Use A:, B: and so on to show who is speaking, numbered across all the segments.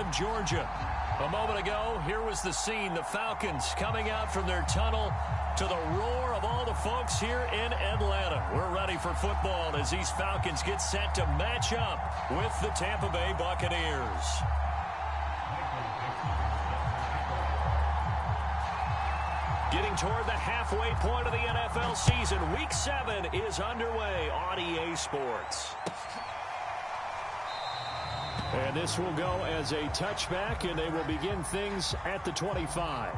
A: from Georgia. A moment ago, here was the scene. The Falcons coming out from their tunnel to the roar of all the folks here in Atlanta. We're ready for football as these Falcons get set to match up with the Tampa Bay Buccaneers. Getting toward the halfway point of the NFL season. Week 7 is underway on EA Sports. And this will go as a touchback, and they will begin things at the 25.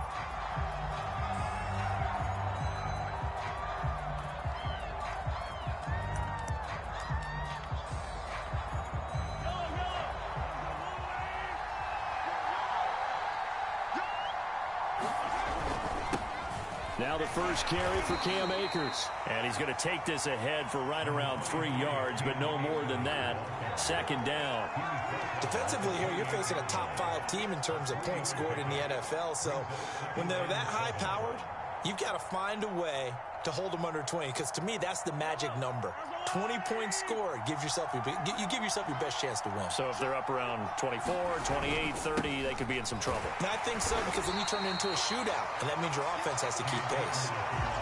A: Now the first carry for Cam Akers. And he's going to take this ahead for right around 3 yards, but no more than that. Second down.
B: Defensively here, you're facing a top 5 team in terms of points scored in the NFL. So when they're that high-powered, you've got to find a way to hold them under 20, because to me, that's the magic number. 20 points scored, you give yourself your best chance to win.
A: So if they're up around 24, 28, 30, they could be in some trouble.
B: And I think so, because then you turn it into a shootout, and that means your offense has to keep pace.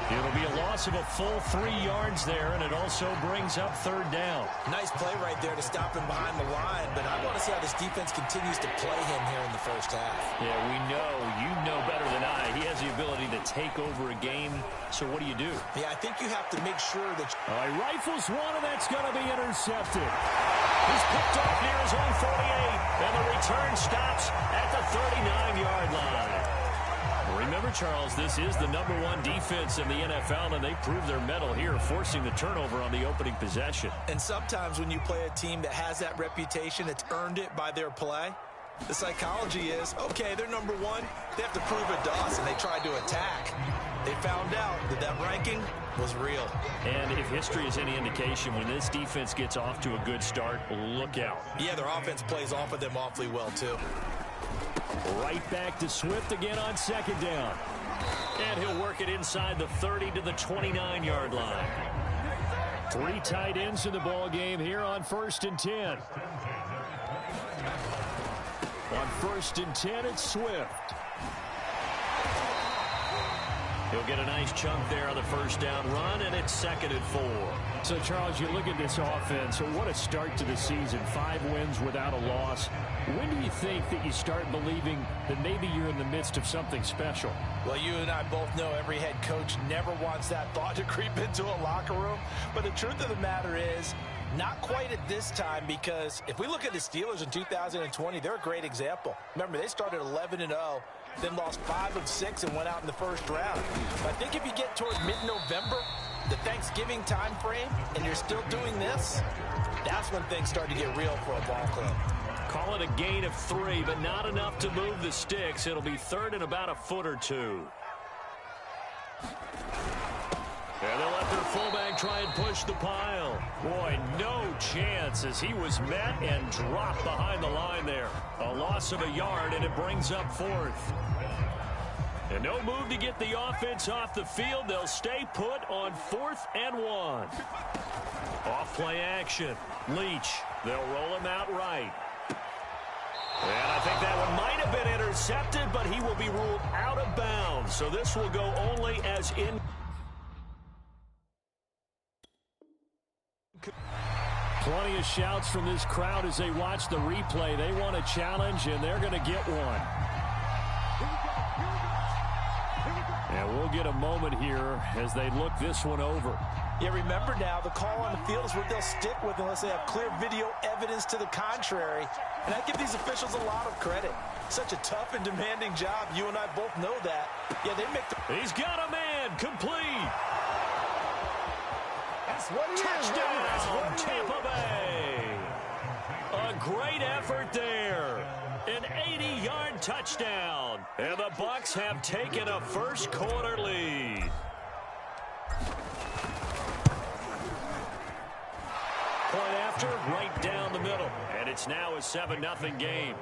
A: It'll be a loss of a full 3 yards there, and it also brings up third down.
B: Nice play right there to stop him behind the line, but I want to see how this defense continues to play him here in the first half.
A: Yeah, you know better than I. He has the ability to take over a game, so what do you do?
B: Yeah, I think you have to make sure that...
A: All right, rifles one, and that's going to be intercepted. He's picked off near his own 48, and the return stops at the 39-yard line. Remember, Charles, this is the #1 defense in the NFL, and they prove their mettle here, forcing the turnover on the opening possession.
B: And sometimes when you play a team that has that reputation, it's earned it by their play. The psychology is, okay, they're #1. They have to prove it to us, and they tried to attack. They found out that that ranking was real.
A: And if history is any indication, when this defense gets off to a good start, look out.
B: Yeah, their offense plays off of them awfully well, too.
A: Right back to Swift again on second down. And he'll work it inside the 30 to the 29-yard line. 3 tight ends in the ball game here on 1st and 10. On 1st and 10, it's Swift. He'll get a nice chunk there on the first down run, and it's 2nd and 4. So, Charles, you look at this offense, what a start to the season. 5 wins without a loss. When do you think that you start believing that maybe you're in the midst of something special?
B: Well, you and I both know every head coach never wants that thought to creep into a locker room. But the truth of the matter is, not quite at this time, because if we look at the Steelers in 2020, they're a great example. Remember, they started 11-0. Then lost 5 of 6 and went out in the first round. But I think if you get towards mid-November, the Thanksgiving time frame, and you're still doing this, that's when things start to get real for a ball club.
A: Call it a gain of 3, but not enough to move the sticks. It'll be 3rd and about a foot or 2. And they'll let their fullback try and push the pile. Boy, no chance as he was met and dropped behind the line there. A loss of a yard, and it brings up 4th. And no move to get the offense off the field. They'll stay put on 4th and 1. Off play action. Leach. They'll roll him out right. And I think that one might have been intercepted, but he will be ruled out of bounds. So this will go only as in. Plenty of shouts from this crowd as they watch the replay. They want a challenge, and they're going to get one. And we'll get a moment here as they look this one over.
B: Yeah, remember now, the call on the field is what they'll stick with unless they have clear video evidence to the contrary. And I give these officials a lot of credit. Such a tough and demanding job. You and I both know that. Yeah, they make the...
A: He's got a man. Complete.
B: Touchdown,
A: Tampa Bay. A great effort there. An 80-yard touchdown. And the Bucs have taken a first quarter lead. Point after, right down the middle. And it's now a 7-0 game.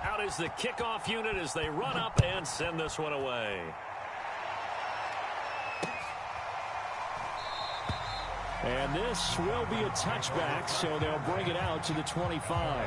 A: Out is the kickoff unit as they run up and send this one away. And this will be a touchback, so they'll bring it out to the 25.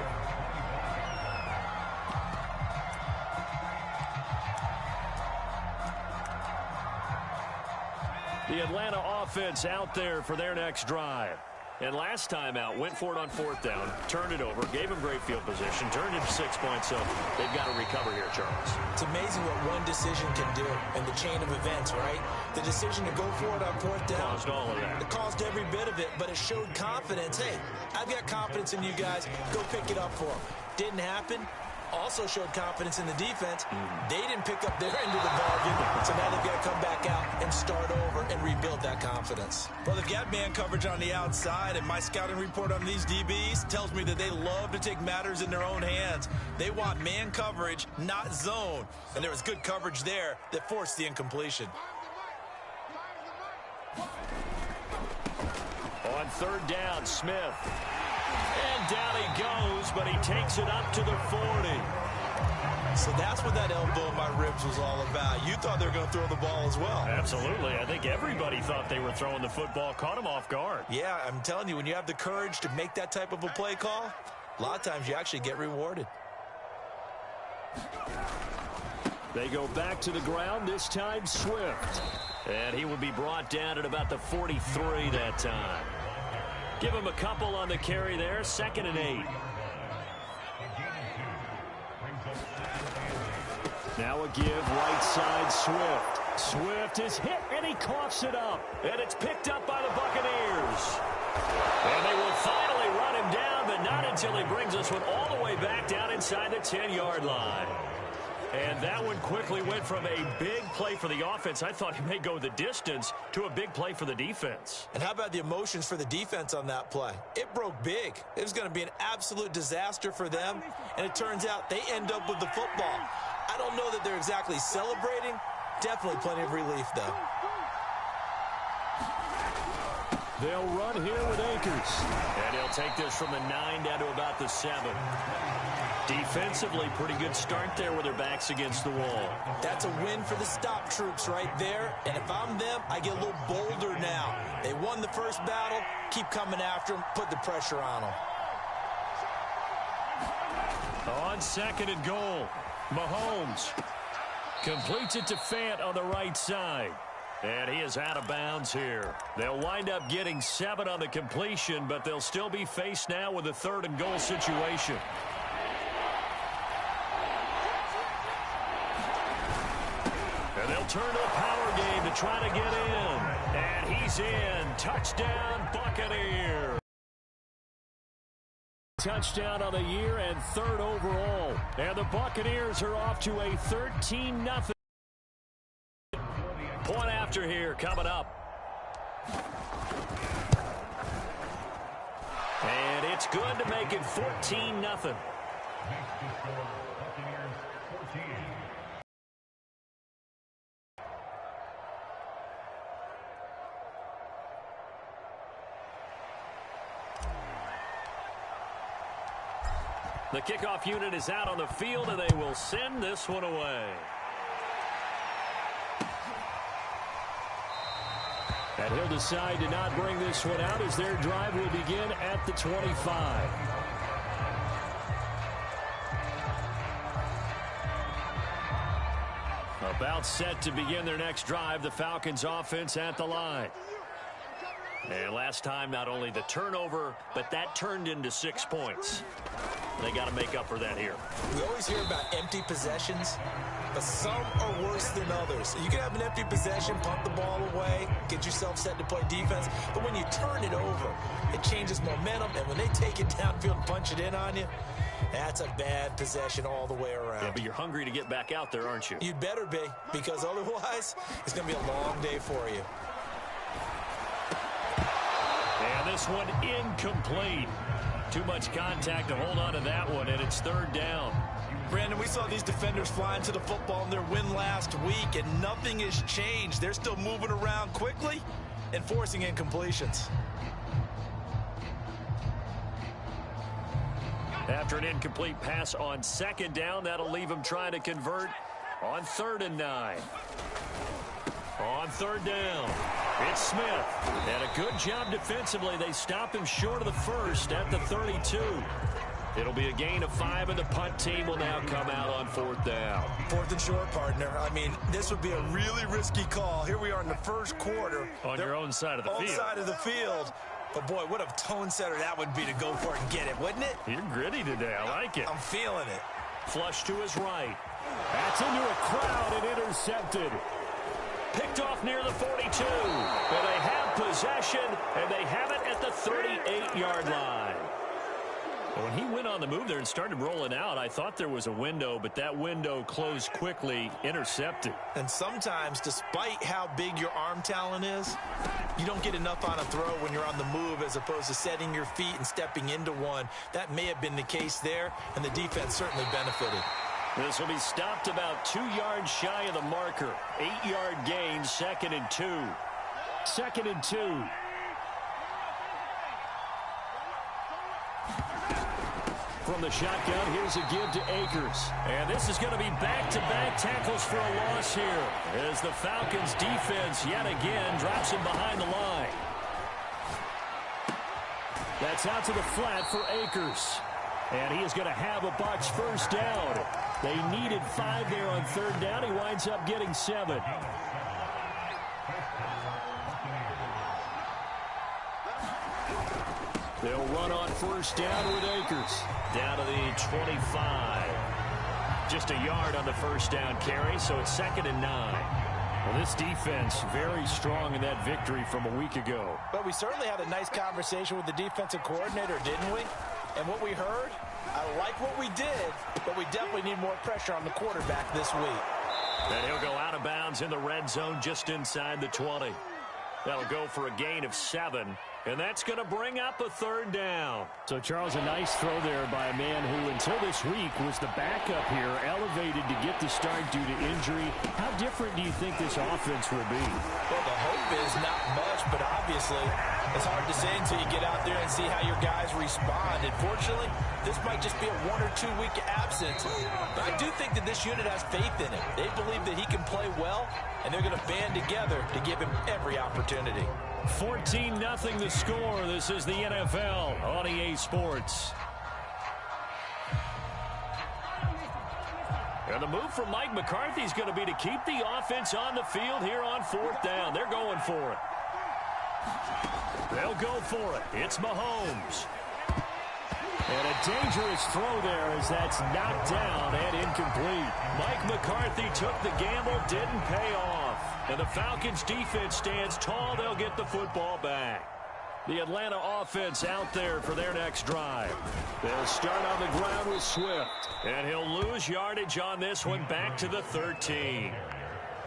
A: The Atlanta offense out there for their next drive. And last time out, went for it on fourth down, turned it over, gave them great field position, turned it to 6 points, so they've got to recover here, Charles.
B: It's amazing what one decision can do in the chain of events, right? The decision to go for it on fourth down.
A: Caused all of that.
B: It caused every bit of it, but it showed confidence. Hey, I've got confidence in you guys. Go pick it up for them. Didn't happen. Also showed confidence in the defense. They didn't pick up their end of the bargain, so now they've got to come back out and start over and rebuild that confidence.
C: Well, they've got man coverage on the outside, and my scouting report on these DBs tells me that they love to take matters in their own hands. They want man coverage, not zone. And there was good coverage there that forced the incompletion.
A: On third down, Smith. And down he goes, but he takes it up to the 40.
C: So that's what that elbow in my ribs was all about. You thought they were going to throw the ball as well.
A: Absolutely. I think everybody thought they were throwing the football, caught him off guard.
C: Yeah, I'm telling you, when you have the courage to make that type of a play call, a lot of times you actually get rewarded.
A: They go back to the ground, this time Swift. And he will be brought down at about the 43 that time. Give him a couple on the carry there, 2nd and 8. Now a give, right side, Swift. Swift is hit, and he coughs it up. And it's picked up by the Buccaneers. And they will finally run him down, but not until he brings us one all the way back down inside the 10-yard line. And that one quickly went from a big play for the offense, I thought he may go the distance, to a big play for the defense.
B: And how about the emotions for the defense on that play? It broke big. It was going to be an absolute disaster for them, and it turns out they end up with the football. I don't know that they're exactly celebrating. Definitely plenty of relief, though.
A: They'll run here with Akers. And he'll take this from the 9 down to about the 7. Defensively, pretty good start there with their backs against the wall.
B: That's a win for the stop troops right there. And if I'm them, I get a little bolder now. They won the first battle. Keep coming after them. Put the pressure on them.
A: On 2nd and goal, Mahomes completes it to Fant on the right side. And he is out of bounds here. They'll wind up getting 7 on the completion, but they'll still be faced now with a 3rd and goal situation. And they'll turn to the power game to try to get in. And he's in. Touchdown, Buccaneers. Touchdown on the year and 3rd overall. And the Buccaneers are off to a 13-0. Point after here coming up. And it's good to make it 14-0. The kickoff unit is out on the field, and they will send this one away. And he'll decide to not bring this one out as their drive will begin at the 25. About set to begin their next drive, the Falcons offense at the line. And last time, not only the turnover, but that turned into 6 points. They got to make up for that here.
B: We always hear about empty possessions, but some are worse than others. You can have an empty possession, pump the ball away, get yourself set to play defense, but when you turn it over, it changes momentum, and when they take it downfield and punch it in on you, that's a bad possession all the way around.
A: Yeah, but you're hungry to get back out there, aren't you?
B: You'd better be, because otherwise, it's going to be a long day for you.
A: And this one incomplete. Too much contact to hold on to that one, and it's 3rd down.
C: Brandon, we saw these defenders flying to the football in their win last week, and nothing has changed. They're still moving around quickly and forcing incompletions.
A: After an incomplete pass on 2nd down, that'll leave him trying to convert on 3rd and 9. On 3rd down. It's Smith. And a good job defensively. They stop him short of the first at the 32. It'll be a gain of 5, and the punt team will now come out on 4th down.
C: 4th and short, partner. I mean, this would be a really risky call. Here we are in the first quarter.
A: On your own side of the field.
C: Own side of the field. But, boy, what a tone setter that would be to go for it and get it, wouldn't it?
A: You're gritty today. I like it.
C: I'm feeling it.
A: Flush to his right. That's into a crowd and intercepted. Picked off near the 42. And they have possession, and they have it at the 38-yard line. When he went on the move there and started rolling out, I thought there was a window, but that window closed quickly, intercepted.
C: And sometimes, despite how big your arm talent is, you don't get enough on a throw when you're on the move as opposed to setting your feet and stepping into one. That may have been the case there, and the defense certainly benefited.
A: This will be stopped about 2 yards shy of the marker. 8-yard gain, 2nd and 2. 2nd and 2. From the shotgun, here's a give to Akers. And this is going to be back-to-back tackles for a loss here as the Falcons defense yet again drops him behind the line. That's out to the flat for Akers. And he is going to have a Bucs first down. They needed 5 there on 3rd down. He winds up getting 7. They'll run on first down with Akers. Down to the 25. Just a yard on the first down carry, so it's 2nd and 9. Well, this defense very strong in that victory from a week ago.
B: But we certainly had a nice conversation with the defensive coordinator, didn't we? And what we heard, I like what we did, but we definitely need more pressure on the quarterback this week.
A: And he'll go out of bounds in the red zone just inside the 20. That'll go for a gain of 7. And that's going to bring up a 3rd down. So, Charles, a nice throw there by a man who, until this week, was the backup here, elevated to get the start due to injury. How different do you think this offense will be?
B: Well, the hope is not much, but obviously it's hard to say until you get out there and see how your guys respond. Unfortunately, this might just be a 1 or 2 week absence. But I do think that this unit has faith in him. They believe that he can play well, and they're going to band together to give him every opportunity.
A: 14-0 the score. This is the NFL on EA Sports. And the move from Mike McCarthy is going to be to keep the offense on the field here on 4th down. They're going for it. They'll go for it. It's Mahomes. And a dangerous throw there as that's knocked down and incomplete. Mike McCarthy took the gamble, didn't pay off. And the Falcons defense stands tall. They'll get the football back. The Atlanta offense out there for their next drive. They'll start on the ground with Swift. And he'll lose yardage on this one back to the 13.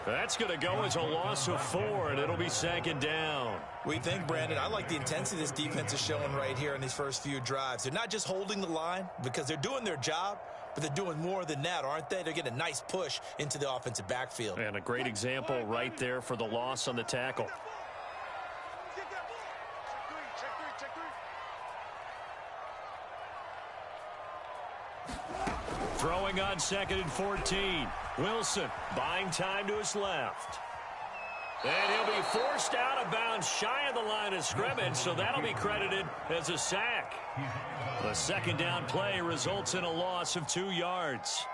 A: That's going to go as a loss of 4, and it'll be 2nd down.
C: We think, Brandon, I like the intensity this defense is showing right here in these first few drives. They're not just holding the line because they're doing their job, but they're doing more than that, aren't they? They're getting a nice push into the offensive backfield.
A: And a great example right there for the loss on the tackle. Throwing on 2nd and 14. Wilson buying time to his left. And he'll be forced out of bounds shy of the line of scrimmage, so that'll be credited as a sack. The 2nd down play results in a loss of 2 yards.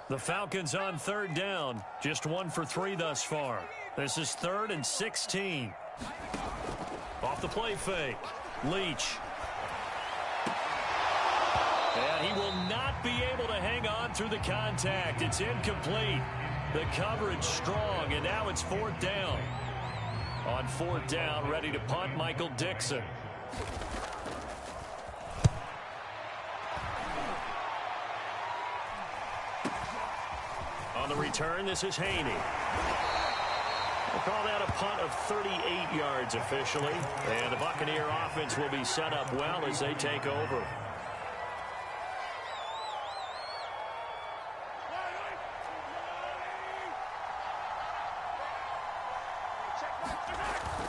A: The Falcons on 3rd down. Just 1 for 3 thus far. This is 3rd and 16. Off the play fake. Leach. And he will not be able to hang on through the contact. It's incomplete. The coverage strong, and now it's 4th down. On 4th down, ready to punt, Michael Dixon. On the return, this is Haney. We'll call that a punt of 38 yards officially. And the Buccaneer offense will be set up well as they take over.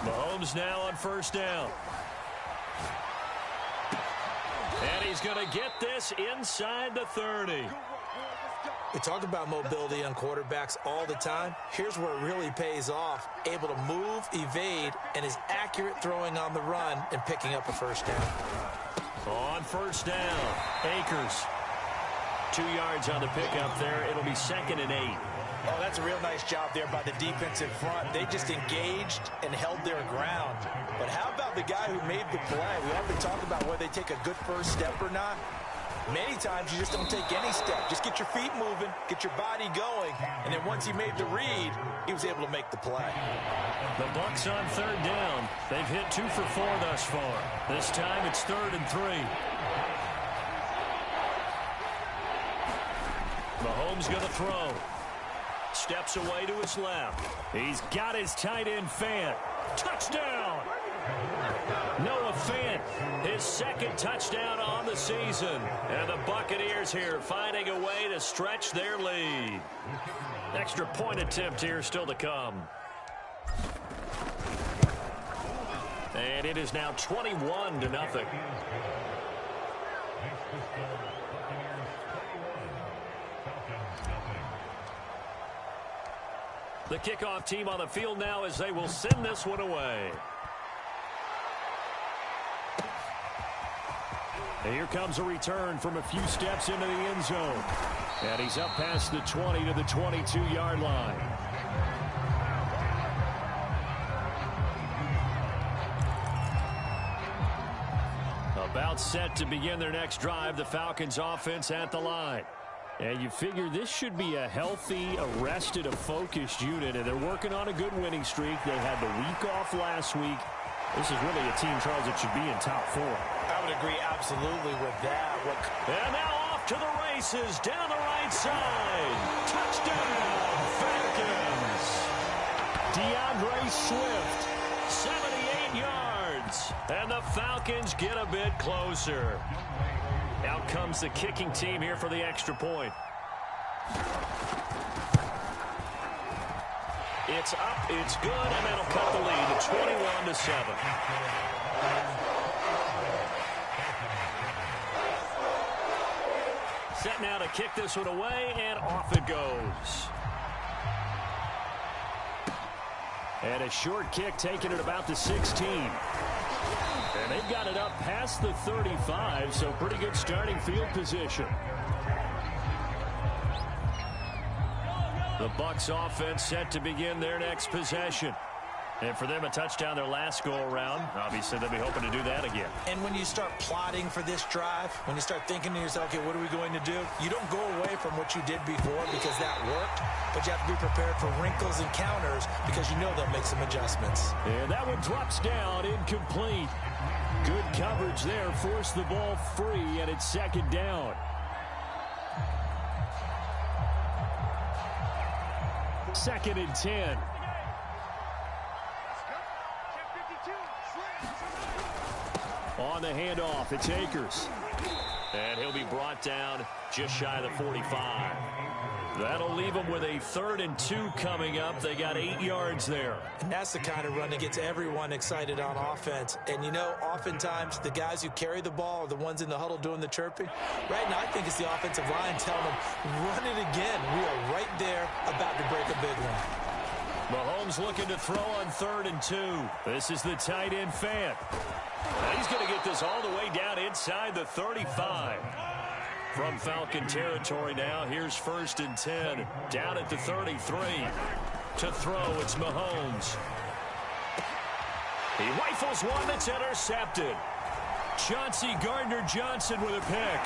A: Mahomes Mahomes now on first down. And he's going to get this inside the 30.
B: We talk about mobility on quarterbacks all the time. Here's where it really pays off. Able to move, evade, and is accurate throwing on the run and picking up a first down.
A: On first down, Akers. 2 yards on the pickup there. It'll be 2nd and 8.
B: Oh, that's a real nice job there by the defensive front. They just engaged and held their ground. But how about the guy who made the play? We often talk about whether they take a good first step or not. Many times you just don't take any step. Just get your feet moving, get your body going, and then once he made the read, he was able to make the play.
A: The Bucs on 3rd down. They've hit 2 for 4 thus far. This time it's 3rd and 3. Mahomes going to throw. Steps away to his left. He's got his tight end Fant. Touchdown! Noah Fant, his 2nd touchdown on the season. And the Buccaneers here finding a way to stretch their lead. Extra point attempt here still to come. And it is now 21-0. The kickoff team on the field now as they will send this one away. And here comes a return from a few steps into the end zone. And he's up past the 20 to the 22-yard line. About set to begin their next drive, the Falcons offense at the line. And you figure this should be a healthy, arrested, a focused unit, and they're working on a good winning streak. They had the week off last week. This is really a team, Charles, that should be in top 4.
B: I would agree absolutely with that.
A: And now off to the races, down the right side. Touchdown, Falcons. DeAndre Swift, 78 yards. And the Falcons get a bit closer. Out comes the kicking team here for the extra point. It's up, it's good, and that'll cut the lead to 21-7. Set now to kick this one away, and off it goes. And a short kick taken at about the 16. And they've got it up past the 35, so pretty good starting field position. The Bucs offense set to begin their next possession. And for them, a touchdown their last go-around. Obviously, they'll be hoping to do that again.
B: And when you start plotting for this drive, when you start thinking to yourself, okay, what are we going to do? You don't go away from what you did before because that worked, but you have to be prepared for wrinkles and counters because you know they'll make some adjustments.
A: And that one drops down, incomplete. Good coverage there, forced the ball free, and it's 2nd down. Second and 10. On the handoff, it's Akers. And he'll be brought down just shy of the 45. That'll leave them with a 3rd and 2 coming up. They got 8 yards there.
B: And that's the kind of run that gets everyone excited on offense. And, you know, oftentimes the guys who carry the ball are the ones in the huddle doing the chirping. Right now, I think it's the offensive line telling them, run it again. We are right there about to break a big one.
A: Mahomes looking to throw on 3rd and 2. This is the tight end Fant. And he's going to get this all the way down inside the 35. From Falcon territory now, here's 1st and 10. Down at the 33. To throw, it's Mahomes. He rifles one that's intercepted. Chauncey Gardner-Johnson with a pick.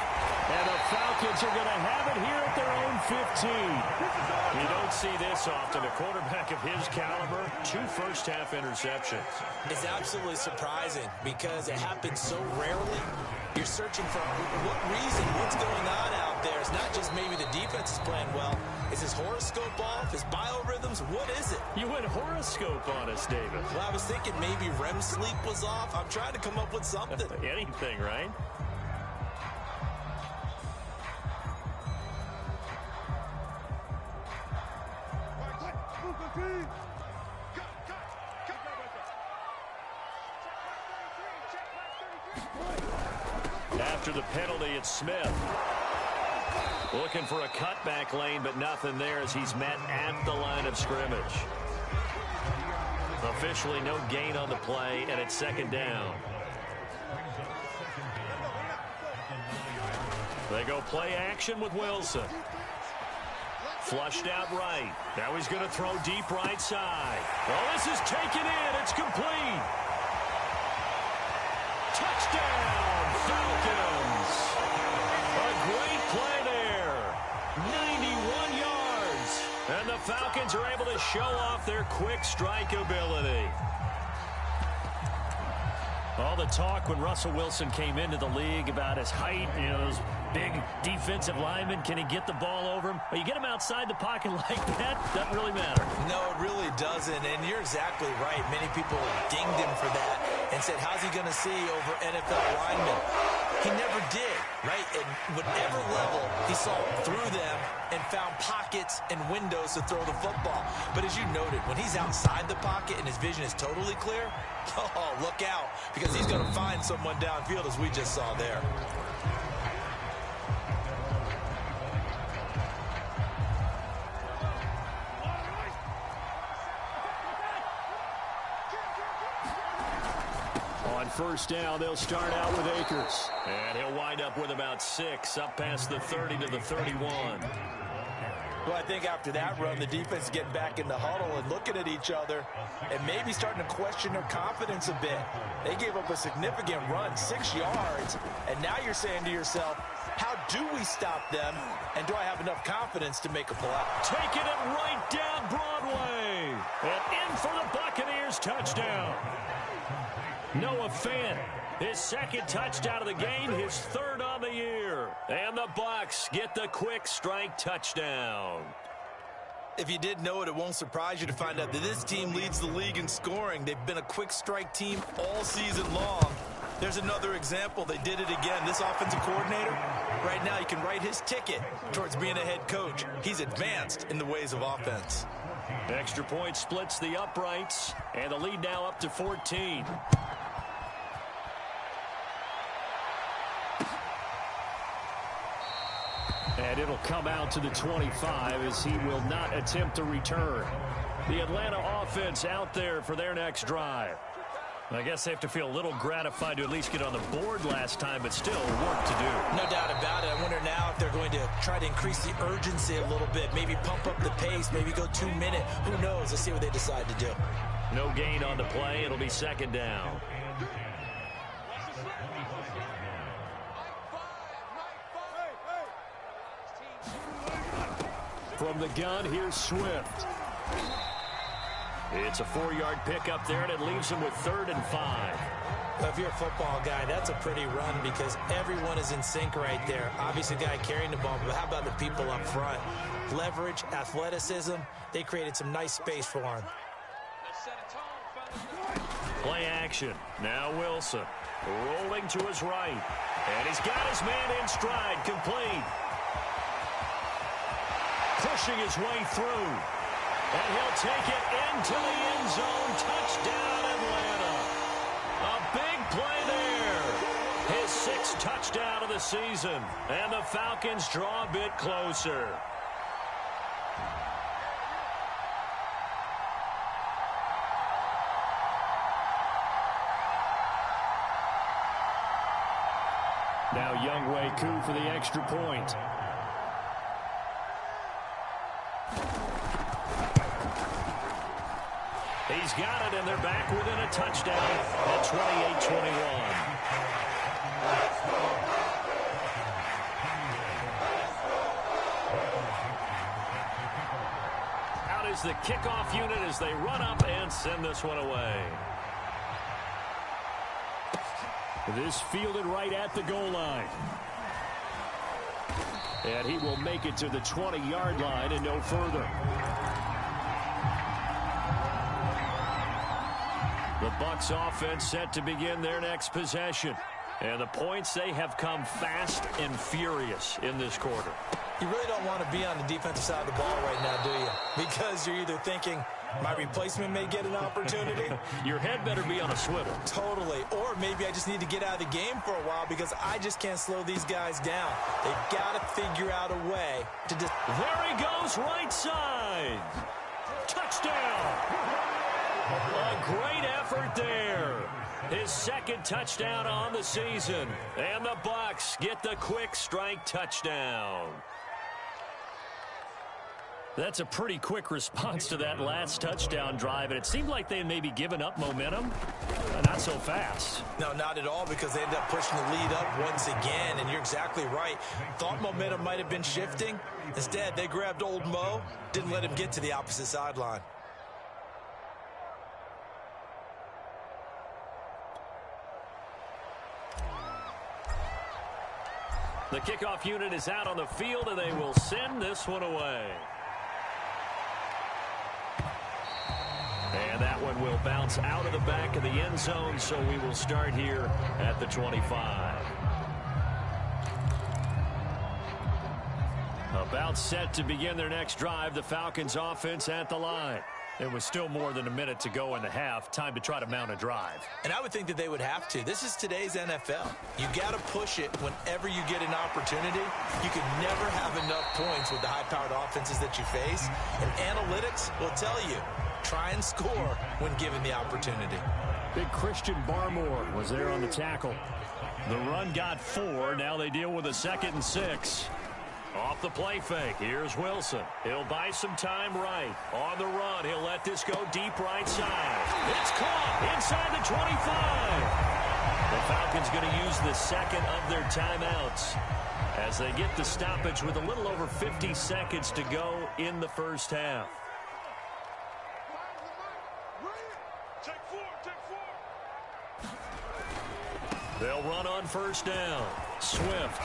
A: And the Falcons are going to have it here at their own 15. You don't see this often. A quarterback of his caliber, 2 first-half interceptions.
B: It's absolutely surprising because it happens so rarely. You're searching for what reason, what's going on out there. It's not just maybe the defense is playing well. Is his horoscope off? His biorhythms? What is it?
A: You went horoscope on us, David.
B: Well, I was thinking maybe REM sleep was off. I'm trying to come up with something.
A: Anything, right? After the penalty, it's Smith. Looking for a cutback lane, but nothing there as he's met at the line of scrimmage. Officially no gain on the play, and it's second down. They go play action with Wilson. Flushed out right. Now he's going to throw deep right side. Well, this is taken in. It's complete. Touchdown, Falcons. A great play there. 91 yards. And the Falcons are able to show off their quick strike ability. All the talk when Russell Wilson came into the league about his height, you know, those big defensive linemen, can he get the ball over him? But you get him outside the pocket like that, doesn't really matter. No, it really doesn't, and you're exactly right. Many people dinged him for that and said, how's he going to see over NFL linemen? He never did, right? At whatever level, he saw through them and found pockets and windows to throw the football. But as you noted, when he's outside the pocket and his vision is totally clear, oh, look out, because he's going to find someone downfield, as we just saw there. On first down, they'll start out with Akers. And he'll wind up with about 6, up past the 30 to the 31. Well, I think after that run, the defense is getting back in the huddle and looking at each other and maybe starting to question their confidence a bit. They gave up a significant run, 6 yards, and now you're saying to yourself, how do we stop them, and do I have enough confidence to make a play? Taking it right down Broadway, and in for the Buccaneers touchdown. Noah Fant, his second touchdown of the game, his third on the year. And the Bucs get the quick strike touchdown. If you did know it, it won't surprise you to find out that this team leads the league in scoring. They've been a quick strike team all season long. There's another example. They did it again. This offensive coordinator, right now, you can write his ticket towards being a head coach. He's advanced in the ways of offense. Extra point splits the uprights, and the lead now up to 14. And it'll come out to the 25 as he will not attempt a return. The Atlanta offense out there for their next drive. I guess they have to feel a little gratified to at least get on the board last time, but still work to do. No doubt about it. I wonder now if they're going to try to increase the urgency a little bit, maybe pump up the pace, maybe go 2 minute. Who knows? Let's see what they decide to do. No gain on the play. It'll be second down. From the gun, here's Swift. It's a 4-yard pickup there, and it leaves him with 3rd and 5. Well, if you're a football guy, that's a pretty run because everyone is in sync right there. Obviously, the guy carrying the ball, but how about the people up front? Leverage, athleticism, they created some nice space for him. Play action. Now Wilson rolling to his right. And he's got his man in stride, complete. Pushing his way through. And he'll take it into the end zone. Touchdown, Atlanta. A big play there. His 6th touchdown of the season. And the Falcons draw a bit closer. Now Younghoe Koo for the extra point. He's got it, and they're back within a touchdown at 28-21. Out is the kickoff unit as they run up and send this one away. This fielded right at the goal line. And he will make it to the 20-yard line and no further. The Bucs offense set to begin their next possession. And the points, they have come fast and furious in this quarter.
B: You really don't want to be on the defensive side of the ball right now, do you? Because you're either thinking, my replacement may get an opportunity.
A: Your head better be on a swivel.
B: Totally. Or maybe I just need to get out of the game for a while because I just can't slow these guys down. They've got to figure out a way to just...
A: There he goes, right side. Touchdown. A great effort there. His second touchdown on the season. And the Bucs get the quick strike touchdown. That's a pretty quick response to that last touchdown drive, and it seemed like they had maybe given up momentum. Not so fast.
B: No, not at all, because they ended up pushing the lead up once again, and you're exactly right. Thought momentum might have been shifting. Instead, they grabbed old Mo, didn't let him get to the opposite sideline.
A: The kickoff unit is out on the field, and they will send this one away. And that one will bounce out of the back of the end zone, so we will start here at the 25. About set to begin their next drive, the Falcons offense at the line. It was still more than a minute to go in the half. Time to try to mount a drive.
B: And I would think that they would have to. This is today's NFL. You got to push it whenever you get an opportunity. You can never have enough points with the high-powered offenses that you face. And analytics will tell you, try and score when given the opportunity.
A: Big Christian Barmore was there on the tackle. The run got 4. Now they deal with a 2nd and 6. Off the play fake, here's Wilson. He'll buy some time right. On the run, he'll let this go deep right side. It's caught inside the 25. The Falcons going to use the second of their timeouts as they get the stoppage with a little over 50 seconds to go in the first half. They'll run on first down. Swift.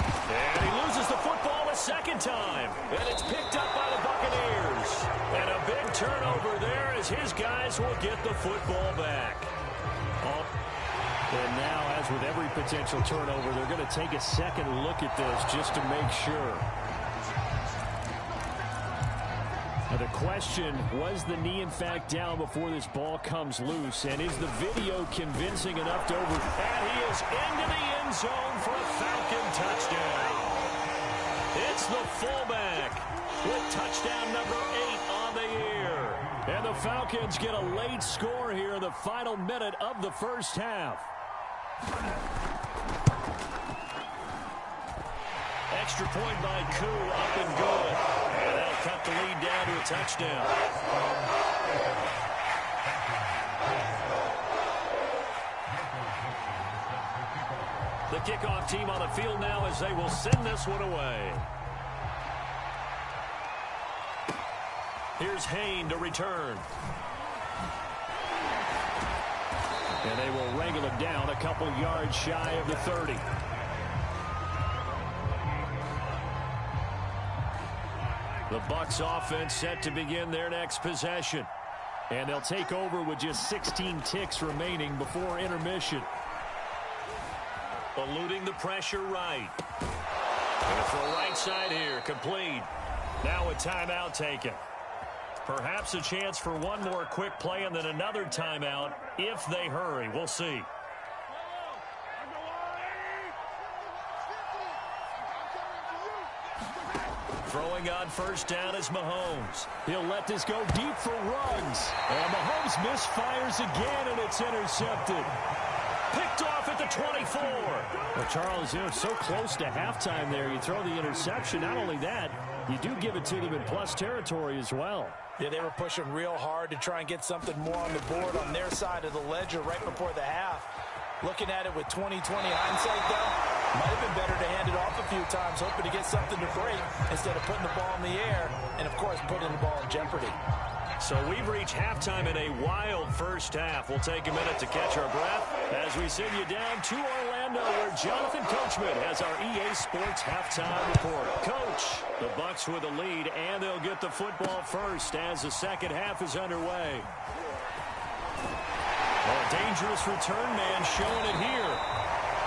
A: And he loses the football a second time. And it's picked up by the Buccaneers. And a big turnover there as his guys will get the football back. And now, as with every potential turnover, they're going to take a second look at this just to make sure. Now the question, was the knee in fact down before this ball comes loose? And is the video convincing enough to over... And he is into the end zone for a Falcon touchdown. It's the fullback with touchdown number 8 on the year. And the Falcons get a late score here in the final minute of the first half. Extra point by Koo, up and good. And they'll cut the lead down to a touchdown. The kickoff team on the field now as they will send this one away. Here's Hayne to return. And they will wrangle it down a couple yards shy of the 30. The Bucs offense set to begin their next possession. And they'll take over with just 16 ticks remaining before intermission. Eluding the pressure right. Going to throw right side here. Complete. Now a timeout taken. Perhaps a chance for one more quick play and then another timeout if they hurry. We'll see. Throwing on first down is Mahomes. He'll let this go deep for runs. And Mahomes misfires again, and it's intercepted. Picked off at the 24. Well, Charles, so close to halftime there. You throw the interception. Not only that, you do give it to them in plus territory as well.
B: Yeah, they were pushing real hard to try and get something more on the board on their side of the ledger right before the half. Looking at it with 20/20 hindsight, though, might have been better to hand it off a few times, hoping to get something to break instead of putting the ball in the air and, of course, putting the ball in jeopardy.
A: So we've reached halftime in a wild first half. We'll take a minute to catch our breath as we send you down to Orlando, where Jonathan Coachman has our EA Sports halftime report. Coach, the Bucs with a lead, and they'll get the football first as the second half is underway. A dangerous return man showing it here.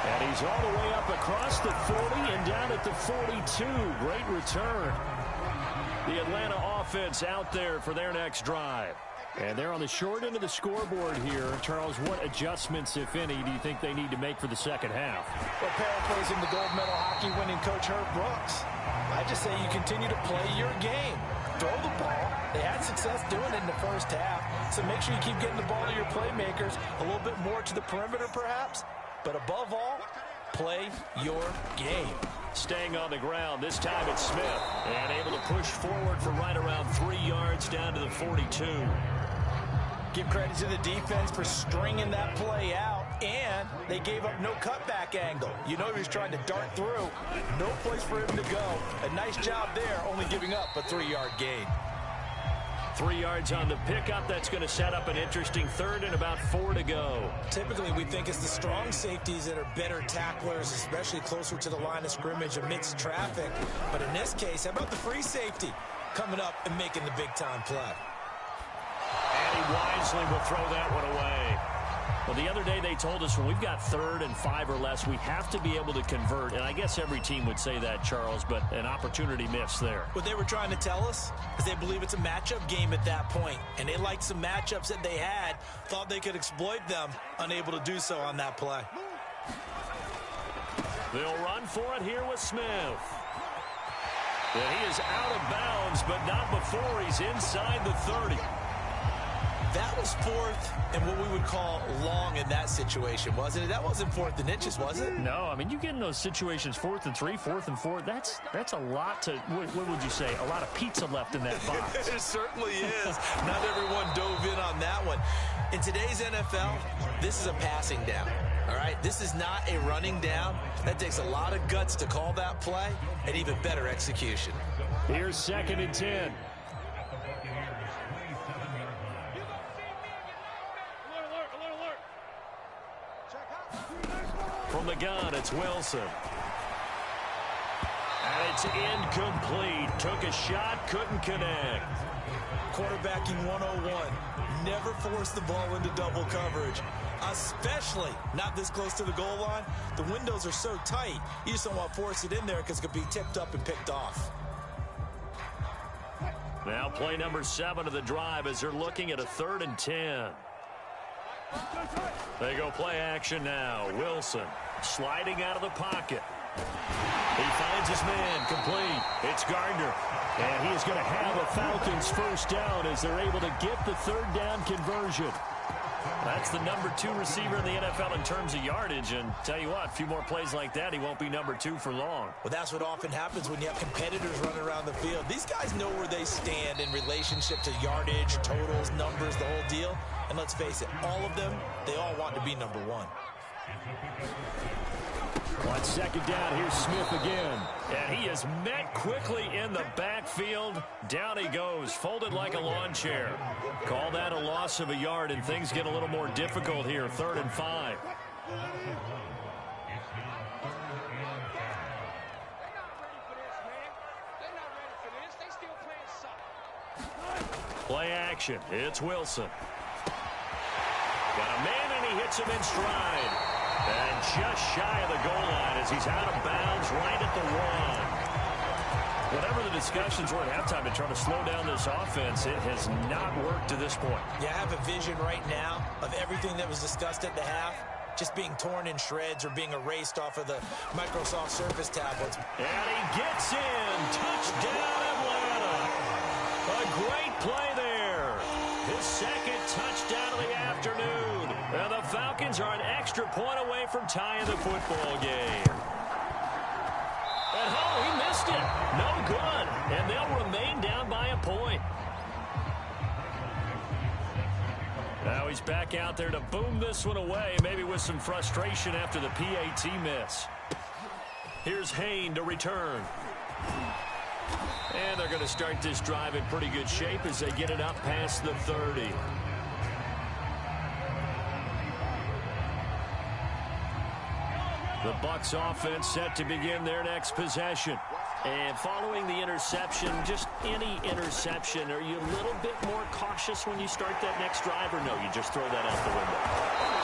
A: And he's all the way up across the 40 and down at the 42. Great return. The Atlanta offense out there for their next drive. And they're on the short end of the scoreboard here. Charles, what adjustments, if any, do you think they need to make for the second half?
B: Well, paraphrasing the gold medal hockey winning coach Herb Brooks, I just say you continue to play your game. Throw the ball. They had success doing it in the first half, so make sure you keep getting the ball to your playmakers a little bit more to the perimeter perhaps, but above all, play your game.
A: Staying on the ground, this time it's Smith, and able to push forward for right around 3 yards down to the 42.
B: Give credit to the defense for stringing that play out, and they gave up no cutback angle. You know he was trying to dart through. No place for him to go. A nice job there, only giving up a 3-yard gain.
A: 3 yards on the pickup. That's going to set up an interesting third and about 4 to go.
B: Typically, we think it's the strong safeties that are better tacklers, especially closer to the line of scrimmage amidst traffic. But in this case, how about the free safety coming up and making the big-time play?
A: And he wisely will throw that one away. Well, the other day they told us when we've got 3rd and 5 or less, we have to be able to convert. And I guess every team would say that, Charles, but an opportunity missed there.
B: What they were trying to tell us is they believe it's a matchup game at that point. And they liked some matchups that they had, thought they could exploit them, unable to do so on that play.
A: They'll run for it here with Smith. And he is out of bounds, but not before he's inside the 30.
B: That was 4th and what we would call long in that situation, wasn't it? That wasn't 4th and inches, was it?
A: No, I mean, you get in those situations 4th and 3, 4th and 4. That's a lot to, what would you say, a lot of pizza left in that box.
C: It certainly is. Not everyone dove in on that one. In today's NFL, this is a passing down. All right, this is not a running down. That takes a lot of guts to call that play and even better execution.
A: Here's 2nd and 10. From the gun, it's Wilson. And it's incomplete. Took a shot, couldn't connect.
B: Quarterbacking 101. Never force the ball into double coverage, especially not this close to the goal line. The windows are so tight, you just don't want to force it in there because it could be tipped up and picked off.
A: Now play number 7 of the drive as they're looking at a 3rd and 10. They go play action now. Wilson sliding out of the pocket. He finds his man complete. It's Gardner. And he is going to have a Falcons first down as they're able to get the 3rd down conversion. That's the number 2 receiver in the NFL in terms of yardage. And tell you what, a few more plays like that, he won't be number 2 for long.
B: Well, that's what often happens when you have competitors running around the field. These guys know where they stand in relationship to yardage, totals, numbers, the whole deal. And let's face it, all of them, they all want to be number 1.
A: On 2nd down, here's Smith again. And he is met quickly in the backfield. Down he goes, folded like a lawn chair. Call that a loss of a yard, and things get a little more difficult here, 3rd and 5. Play action. It's Wilson. Got a man, and he hits him in stride. And just shy of the goal line as he's out of bounds right at the 1. Whatever the discussions were at halftime to try to slow down this offense, it has not worked to this point.
B: Yeah, I have a vision right now of everything that was discussed at the half just being torn in shreds or being erased off of the Microsoft Surface tablets.
A: And he gets in. Touchdown, Atlanta. A great play there. His 2nd touchdown of the afternoon. And the Falcons are an extra point away from tying the football game. And he missed it. No good. And they'll remain down by a point. Now he's back out there to boom this one away, maybe with some frustration after the PAT miss. Here's Hayne to return. And they're going to start this drive in pretty good shape as they get it up past the 30. The Bucs offense set to begin their next possession. And following the interception, just any interception, are you a little bit more cautious when you start that next drive, or no, you just throw that out the window?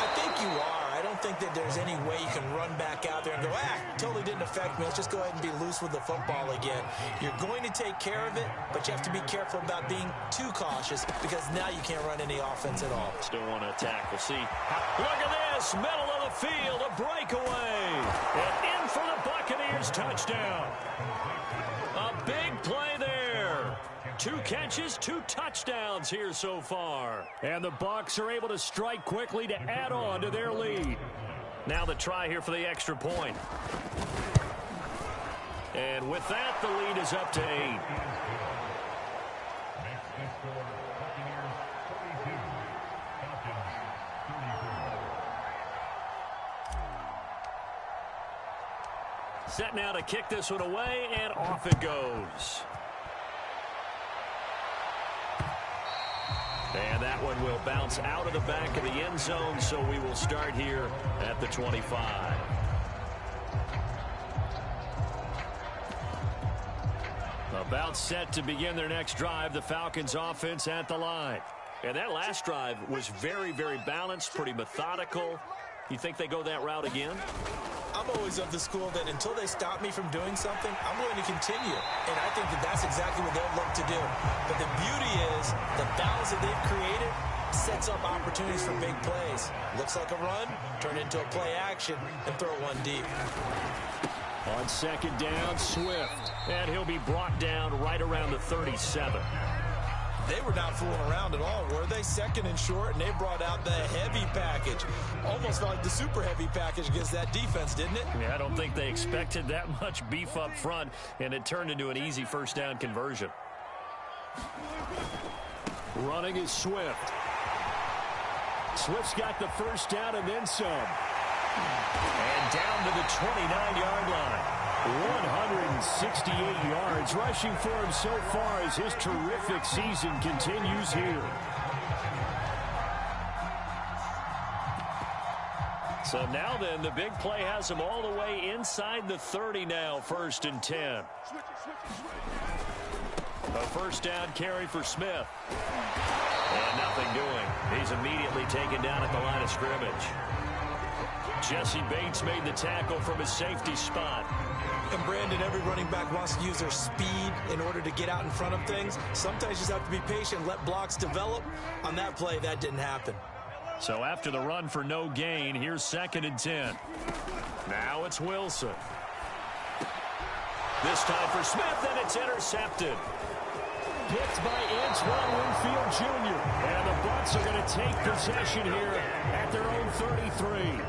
B: I think you are. I don't don't think that there's any way you can run back out there and go, totally didn't affect me. Let's just go ahead and be loose with the football again. You're going to take care of it, but you have to be careful about being too cautious because now you can't run any offense at all.
A: Still want to attack. We'll see. Look at this. Middle of the field. A breakaway. And in for the Buccaneers touchdown. A big play there. 2 catches, 2 touchdowns here so far. And the Bucs are able to strike quickly to add on to their lead. Now the try here for the extra point. And with that, the lead is up to 8. Set now to kick this one away, and off it goes. And that one will bounce out of the back of the end zone, so we will start here at the 25. About set to begin their next drive, the Falcons offense at the line. And that last drive was very, very balanced, pretty methodical. You think they go that route again?
B: I'm always of the school that until they stop me from doing something, I'm going to continue. And I think that that's exactly what they'll look to do. But the beauty is the balance that they've created sets up opportunities for big plays. Looks like a run, turn into a play action, and throw one deep.
A: On second down, Swift. And he'll be brought down right around the 37.
B: They were not fooling around at all, were they? Second and short, and they brought out the heavy package. Almost felt like the super heavy package against that defense, didn't it?
A: Yeah, I don't think they expected that much beef up front, and it turned into an easy first down conversion. Running is Swift. Swift's got the first down and then some. And down to the 29-yard line. 168 yards rushing for him so far as his terrific season continues here. So now then, the big play has him all the way inside the 30 now, 1st and 10. A first down carry for Smith. And nothing doing. He's immediately taken down at the line of scrimmage. Jesse Bates made the tackle from his safety spot.
B: And Brandon, every running back wants to use their speed in order to get out in front of things. Sometimes you just have to be patient, let blocks develop. On that play, that didn't happen.
A: So after the run for no gain, here's 2nd and 10. Now it's Wilson. This time for Smith, and it's intercepted. Picked by Antoine Winfield Jr. And the Bucs are going to take possession here at their own 33.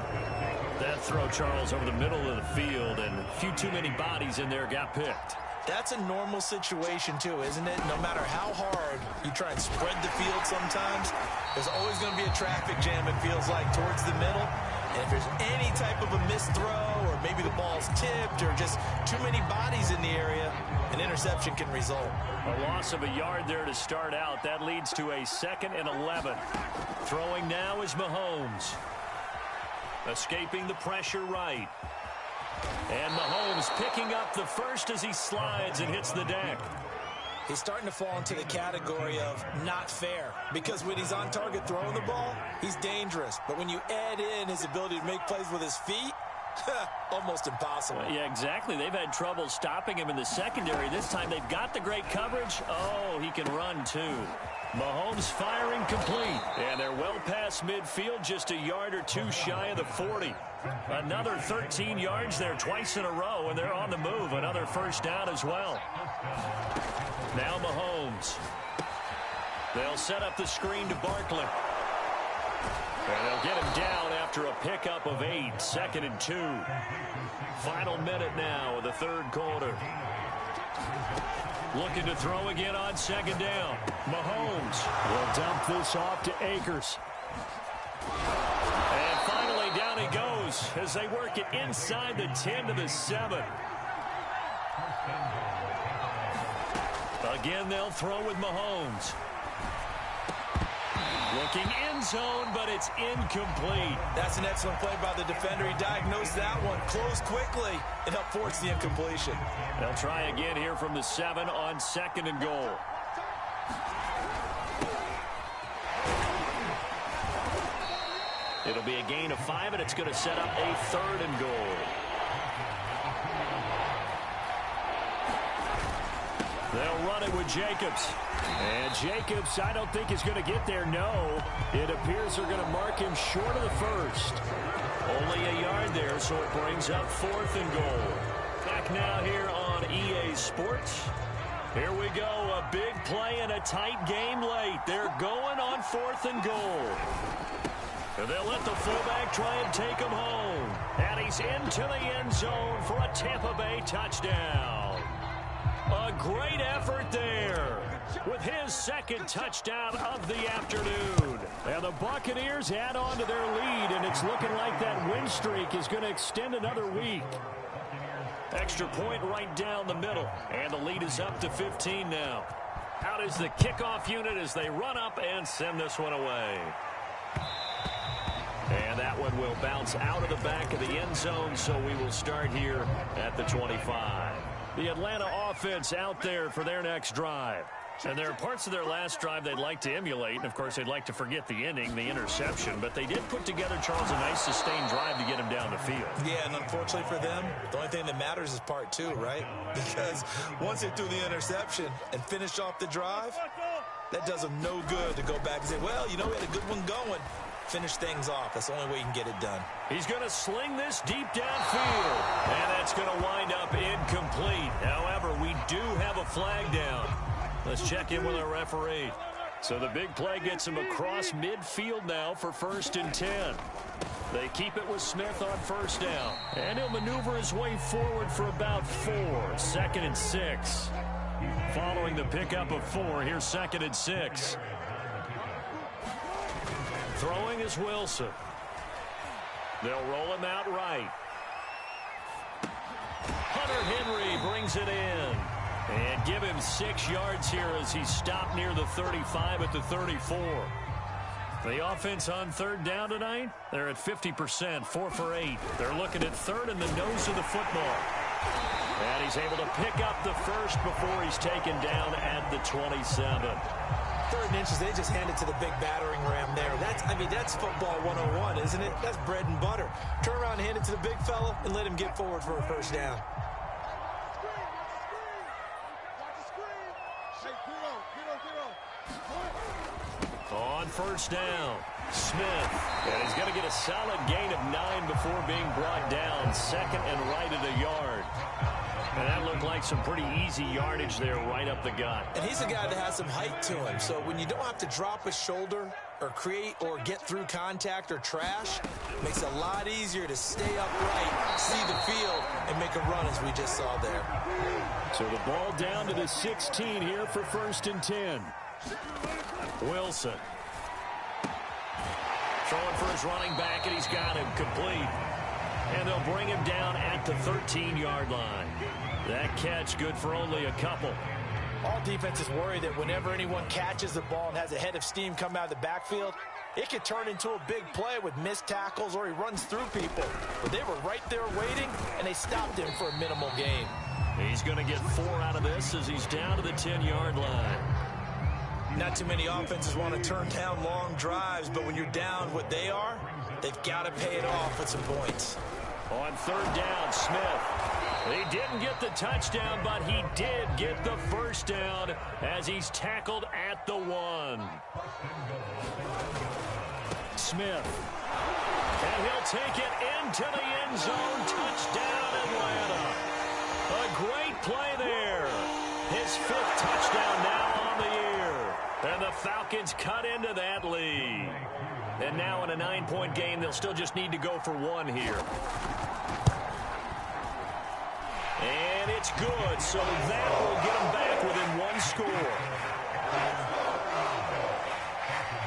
A: That throw, Charles, over the middle of the field, and a few too many bodies in there got picked.
B: That's a normal situation, too, isn't it? No matter how hard you try and spread the field sometimes, there's always going to be a traffic jam, it feels like, towards the middle. And if there's any type of a missed throw, or maybe the ball's tipped, or just too many bodies in the area, an interception can result.
A: A loss of a yard there to start out. That leads to a 2nd and 11. Throwing now is Mahomes. Escaping the pressure right. And Mahomes picking up the first as he slides and hits the deck.
B: He's starting to fall into the category of not fair, because when he's on target throwing the ball, he's dangerous. But when you add in his ability to make plays with his feet, almost impossible.
A: Yeah, exactly. They've had trouble stopping him in the secondary. This time they've got the great coverage. Oh, he can run too. Mahomes firing complete. And they're well past midfield, just a yard or two shy of the 40. Another 13 yards there twice in a row, and they're on the move. Another first down as well. Now Mahomes. They'll set up the screen to Barkley. And they'll get him down after a pickup of 8. 2nd and 2. Final minute now of the 3rd quarter. Looking to throw again on 2nd down. Mahomes will dump this off to Akers. And finally down he goes as they work it inside the 10 to the 7. Again, they'll throw with Mahomes. Looking end zone, but it's incomplete.
B: That's an excellent play by the defender. He diagnosed that one, closed quickly, and helped force the incompletion.
A: They'll try again here from the 7 on 2nd and goal. It'll be a gain of 5, and it's going to set up a 3rd and goal. They'll run it with Jacobs. And Jacobs, I don't think is going to get there. No, it appears they're going to mark him short of the first. Only a yard there, so it brings up 4th and goal. Back now here on EA Sports. Here we go, a big play and a tight game late. They're going on 4th and goal. And they'll let the fullback try and take him home. And he's into the end zone for a Tampa Bay touchdown. A great effort there with his 2nd touchdown of the afternoon. And the Buccaneers add on to their lead, and it's looking like that win streak is going to extend another week. Extra point right down the middle, and the lead is up to 15 now. Out is the kickoff unit as they run up and send this one away. And that one will bounce out of the back of the end zone, so we will start here at the 25. The Atlanta offense out there for their next drive. And there are parts of their last drive they'd like to emulate. And, of course, they'd like to forget the ending, the interception. But they did put together, Charles, a nice sustained drive to get him down the field. Yeah, and unfortunately for them, the only thing that matters is part 2, right? Because once they threw the interception and finished off the drive, that does them no good to go back and say, well, you know, we had a good one going. Finish things off. That's the only way you can get it done. He's going to sling this deep downfield. And that's going to wind up incomplete. However, we do have a flag down. Let's check in with our referee. So the big play gets him across midfield now for 1st and 10. They keep it with Smith on 1st down. And he'll maneuver his way forward for about 4. 2nd and 6. Following the pickup of 4, here's 2nd and 6. Throwing is Wilson. They'll roll him out right. Hunter Henry brings it in. And give him 6 yards here as he's stopped near the 35 at the 34. The offense on 3rd down tonight, they're at 50%, 4 for 8. They're looking at 3rd in the nose of the football. And he's able to pick up the first before he's taken down at the 27. 3rd and inches, they just hand it to the big battering ram there. That's football 101, isn't it? That's bread and butter. Turn around and hand it to the big fella and let him get forward for a 1st down. On 1st down, Smith. And he's going to get a solid gain of 9 before being brought down. 2nd and right at a yard. And that looked like some pretty easy yardage there right up the gut. And he's a guy that has some height to him. So when you don't have to drop a shoulder or create or get through contact or trash, it makes it a lot easier to stay upright, see the field, and make a run as we just saw there. So the ball down to the 16 here for 1st and 10. Wilson. Throwing for his running back, and he's got him complete. And they'll bring him down at the 13-yard line. That catch good for only a couple. All defenses worry that whenever anyone catches the ball and has a head of steam come out of the backfield, it could turn into a big play with missed tackles or he runs through people. But they were right there waiting, and they stopped him for a minimal gain. He's going to get 4 out of this as he's down to the 10-yard line. Not too many offenses want to turn down long drives, but when you're down what they are, they've got to pay it off with some points. On 3rd down, Smith. He didn't get the touchdown, but he did get the 1st down as he's tackled at the 1. Smith. And he'll take it into the end zone. Touchdown, Atlanta. A great play there. His 5th touchdown now on the year. And the Falcons cut into that lead. And now in a 9-point game, they'll still just need to go for 1 here. And it's good, so that will get them back within 1 score.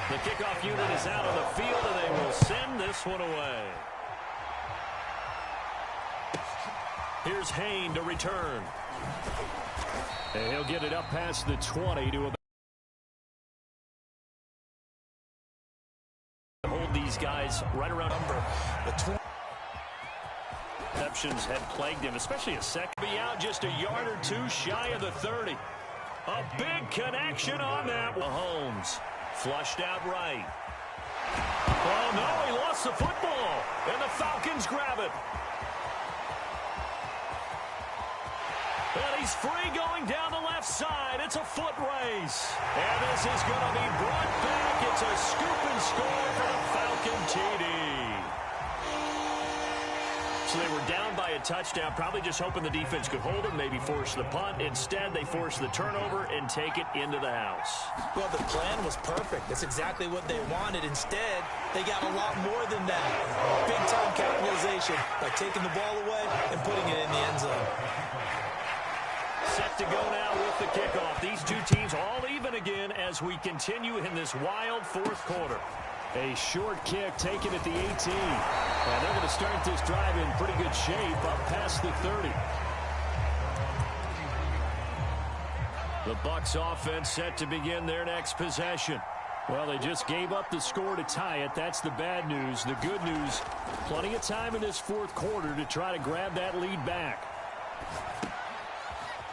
A: The kickoff unit is out on the field, and they will send this one away. Here's Hain to return. And he'll get it up past the 20 to about. Hold these guys right around the 20. Interceptions had plagued him, especially a second. Be out just a yard or 2 shy of the 30. A big connection on that one. Mahomes flushed out right. Oh, no, he lost the football. And the Falcons grab it. And he's free going down the left side. It's a foot race. And this is going to be brought back. It's a scoop and score for the Falcon TD. So they were down by a touchdown, probably just hoping the defense could hold it, maybe force the punt. Instead, they force the turnover and take it into the house.
B: Well, the plan was perfect. That's exactly what they wanted. Instead, they got a lot more than that. Big-time capitalization by taking the ball away and putting it in the end zone.
A: Set to go now with the kickoff. These two teams all even again as we continue in this wild fourth quarter. A short kick taken at the 18. And they're going to start this drive in pretty good shape up past the 30. The Bucs offense set to begin their next possession. Well, they just gave up the score to tie it. That's the bad news. The good news, plenty of time in this fourth quarter to try to grab that lead back.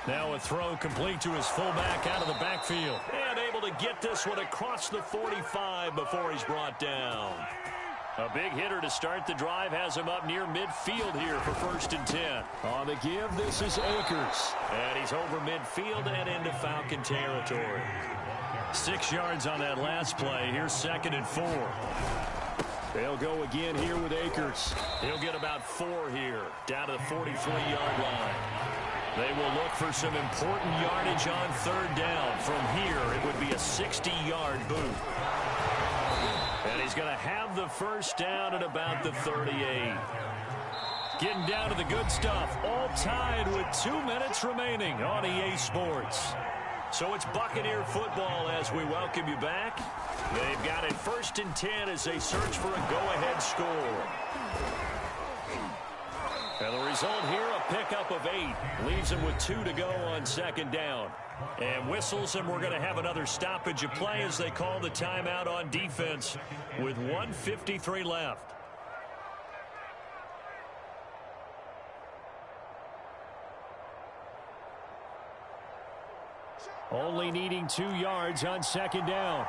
A: Now a throw complete to his fullback out of the backfield. And able to get this one across the 45 before he's brought down. A big hitter to start the drive has him up near midfield here for 1st and 10. On the give, this is Akers. And he's over midfield and into Falcon territory. 6 yards on that last play. Here's 2nd and 4. They'll go again here with Akers. He'll get about 4 here, down to the 43-yard line. They will look for some important yardage on 3rd down. From here, it would be a 60-yard boot. And he's going to have the 1st down at about the 38. Getting down to the good stuff. All tied with 2 minutes remaining on EA Sports. So it's Buccaneer football as we welcome you back. They've got it 1st and 10 as they search for a go-ahead score. And the result here, a pickup of 8. Leaves them with 2 to go on 2nd down. And whistles, and we're going to have another stoppage of play as they call the timeout on defense with 1:53 left. Only needing 2 yards on 2nd down.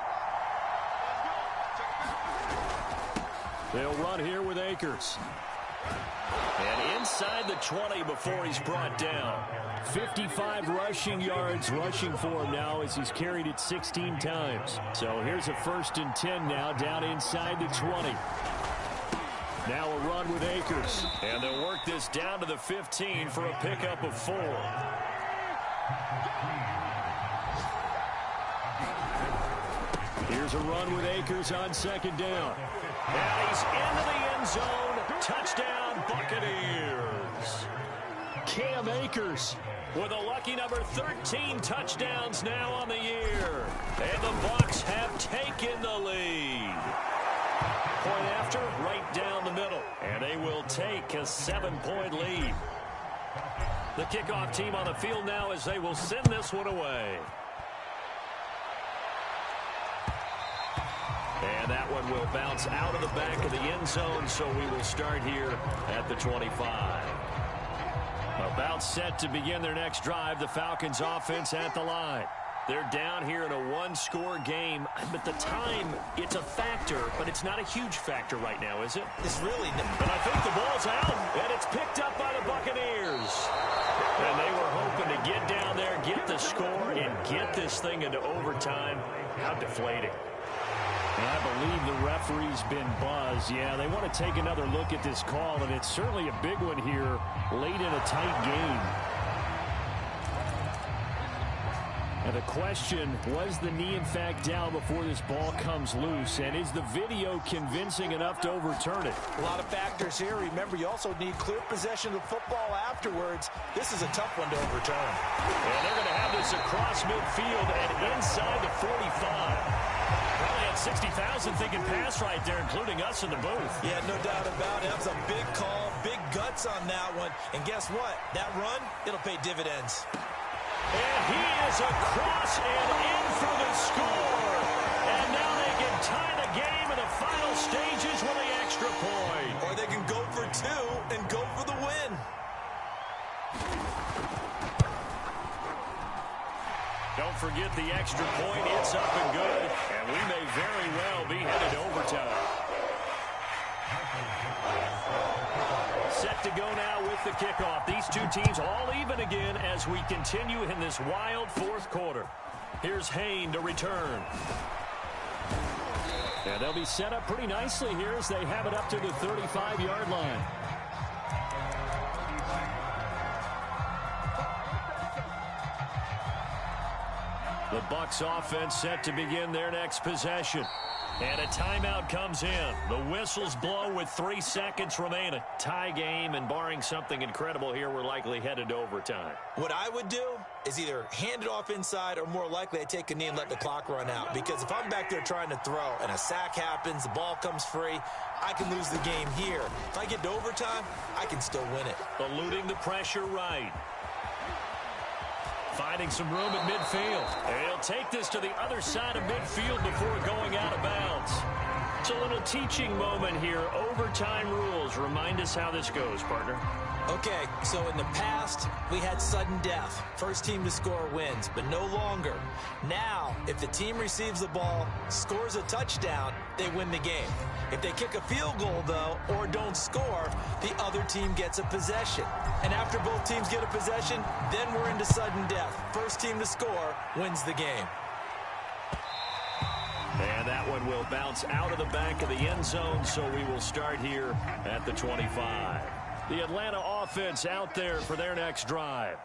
A: They'll run here with Akers. And inside the 20 before he's brought down. 55 rushing yards rushing for him now as he's carried it 16 times. So here's a 1st and 10 now down inside the 20. Now a run with Akers. And they'll work this down to the 15 for a pickup of 4. Here's a run with Akers on 2nd down. And he's into the end zone. Touchdown, Buccaneers. Cam Akers with a lucky number 13 touchdowns now on the year. And the Bucs have taken the lead. Point after, right down the middle. And they will take a 7-point lead. The kickoff team on the field now as they will send this one away. And that one will bounce out of the back of the end zone, so we will start here at the 25. About set to begin their next drive, the Falcons offense at the line. They're down here in a 1-score game, but the time, it's a factor, but it's not a huge factor right now, is it?
B: It's really not.
A: And I think the ball's out, and it's picked up by the Buccaneers. And they were hoping to get down there, get the score, and get this thing into overtime. How deflating.
D: And I believe the referee's been buzzed. Yeah, they want to take another look at this call, and it's certainly a big one here late in a tight game. And the question, was the knee in fact down before this ball comes loose? And is the video convincing enough to overturn it?
B: A lot of factors here. Remember, you also need clear possession of the football afterwards. This is a tough one to overturn.
A: And they're going to have this across midfield and inside the 45. Probably had 60,000 thinking pass right there, including us in the booth.
C: Yeah, no doubt about it. That was a big call, big guts on that one. And guess what? That run, it'll pay dividends.
A: And he is across and in for the score. And now they can tie the game in the final stages with the extra point.
C: Or they can go for 2 and go for the win.
A: Don't forget the extra point. It's up and good. And we may very well be headed to overtime. Set to go now with the kickoff. These two teams all even again as we continue in this wild fourth quarter. Here's Hain to return. And they'll be set up pretty nicely here as they have it up to the 35-yard line. The Bucs offense set to begin their next possession. And a timeout comes in. The whistles blow with 3 seconds remaining. Tie game, and barring something incredible here, we're likely headed to overtime.
B: What I would do is either hand it off inside or more likely I take a knee and let the clock run out. Because if I'm back there trying to throw and a sack happens, the ball comes free, I can lose the game here. If I get to overtime, I can still win it.
A: Eluding the pressure right. Finding some room at midfield. And he'll take this to the other side of midfield before going out of bounds. It's a little teaching moment here. Overtime rules. Remind us how this goes, partner.
B: Okay, so in the past, we had sudden death. First team to score wins, but no longer. Now, if the team receives the ball, scores a touchdown, they win the game. If they kick a field goal, though, or don't score, the other team gets a possession. And after both teams get a possession, then we're into sudden death. First team to score wins the game.
A: And that one will bounce out of the back of the end zone, so we will start here at the 25. The Atlanta offense out there for their next drive.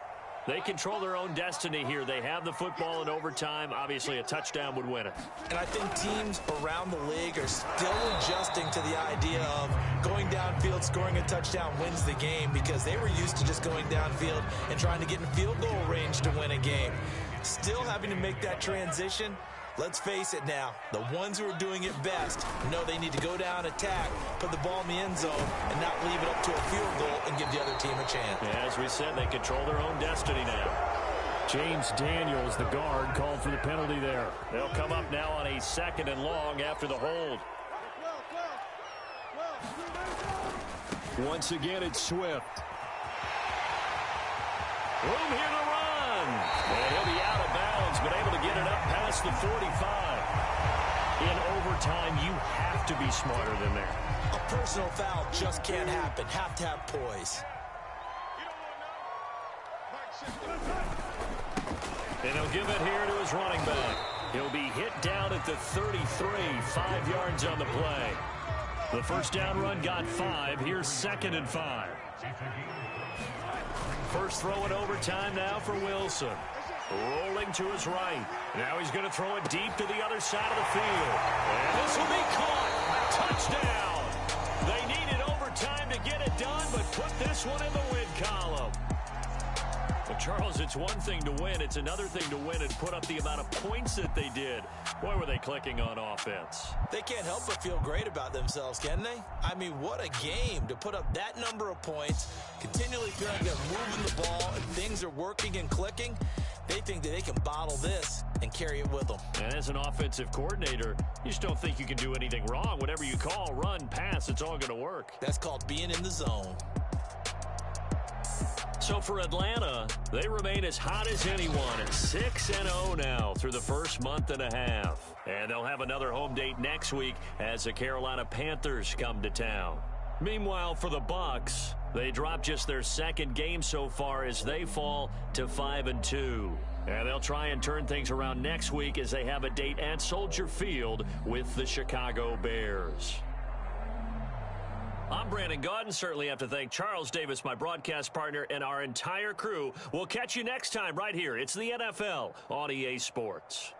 A: They control their own destiny here. They have the football in overtime. Obviously, a touchdown would win it.
B: And I think teams around the league are still adjusting to the idea of going downfield, scoring a touchdown wins the game, because they were used to just going downfield and trying to get in field goal range to win a game. Still having to make that transition. Let's face it now, the ones who are doing it best know they need to go down, attack, put the ball in the end zone, and not leave it up to a field goal and give the other team a chance.
A: As we said, they control their own destiny now. James Daniels, the guard, called for the penalty there. They'll come up now on a 2nd and long after the hold. Once again, it's Swift. Room here to run. And he'll be out of bounds, but able to get it up past the 45. In overtime, you have to be smarter than that.
B: A personal foul just can't happen. Have to have poise.
A: And he'll give it here to his running back. He'll be hit down at the 33, 5 yards on the play. The first down run got 5. Here's 2nd and 5. First throw in overtime now for Wilson. Rolling to his right. Now he's going to throw it deep to the other side of the field. And this will be caught. Touchdown. They needed overtime to get it done, but put this one in the win column. But Charles, it's one thing to win. It's another thing to win and put up the amount of points that they did. Boy, were they clicking on offense.
B: They can't help but feel great about themselves, can they? I mean, what a game to put up that number of points, continually feeling they're moving the ball, and things are working and clicking. They think that they can bottle this and carry it with them.
A: And as an offensive coordinator, you just don't think you can do anything wrong. Whatever you call, run, pass, it's all going to work.
B: That's called being in the zone.
A: So for Atlanta, they remain as hot as anyone at 6-0 now through the first month and a half. And they'll have another home date next week as the Carolina Panthers come to town. Meanwhile, for the Bucs, they dropped just their 2nd game so far as they fall to 5-2. And they'll try and turn things around next week as they have a date at Soldier Field with the Chicago Bears. I'm Brandon Gaudin. Certainly have to thank Charles Davis, my broadcast partner, and our entire crew. We'll catch you next time right here. It's the NFL on EA Sports.